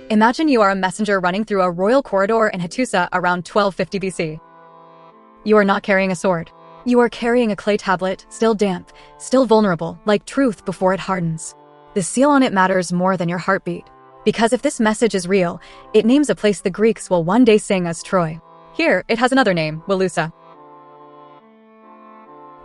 Imagine you are a messenger running through a royal corridor in Hattusa around 1250 BC. You are not carrying a sword. You are carrying a clay tablet, still damp, still vulnerable, like truth before it hardens. The seal on it matters more than your heartbeat. Because if this message is real, it names a place the Greeks will one day sing as Troy. Here, it has another name, Wilusa.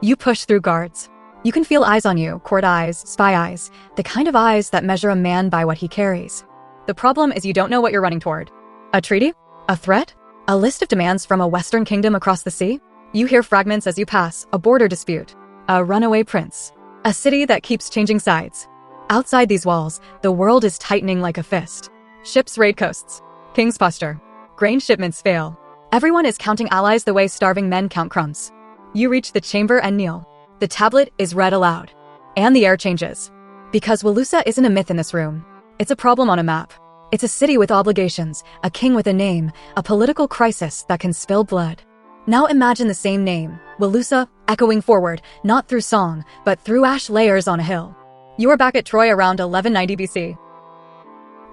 You push through guards. You can feel eyes on you, court eyes, spy eyes, the kind of eyes that measure a man by what he carries. The problem is you don't know what you're running toward. A treaty? A threat? A list of demands from a western kingdom across the sea? You hear fragments as you pass, a border dispute, a runaway prince, a city that keeps changing sides. Outside these walls, the world is tightening like a fist. Ships raid coasts. Kings posture. Grain shipments fail. Everyone is counting allies the way starving men count crumbs. You reach the chamber and kneel. The tablet is read aloud. And the air changes. Because Wilusa isn't a myth in this room. It's a problem on a map. It's a city with obligations, a king with a name, a political crisis that can spill blood. Now imagine the same name, Wilusa, echoing forward, not through song, but through ash layers on a hill. You are back at Troy around 1190 BC.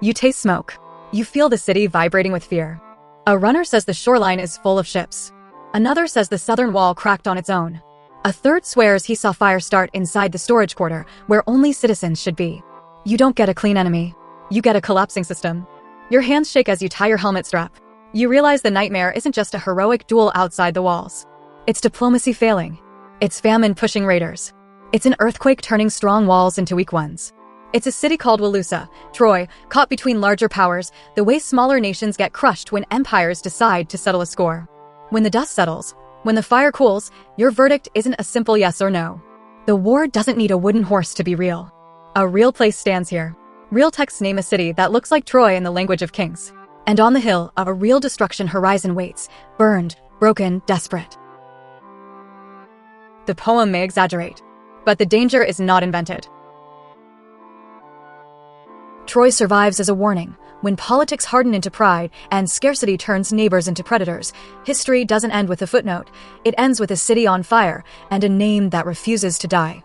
You taste smoke. You feel the city vibrating with fear. A runner says the shoreline is full of ships. Another says the southern wall cracked on its own. A third swears he saw fire start inside the storage quarter, where only citizens should be. You don't get a clean enemy. You get a collapsing system. Your hands shake as you tie your helmet strap. You realize the nightmare isn't just a heroic duel outside the walls. It's diplomacy failing. It's famine pushing raiders. It's an earthquake turning strong walls into weak ones. It's a city called Wilusa, Troy, caught between larger powers, the way smaller nations get crushed when empires decide to settle a score. When the dust settles, when the fire cools, your verdict isn't a simple yes or no. The war doesn't need a wooden horse to be real. A real place stands here. Real texts name a city that looks like Troy in the language of kings. And on the hill, a real destruction horizon waits, burned, broken, desperate. The poem may exaggerate, but the danger is not invented. Troy survives as a warning. When politics harden into pride and scarcity turns neighbors into predators, history doesn't end with a footnote. It ends with a city on fire and a name that refuses to die.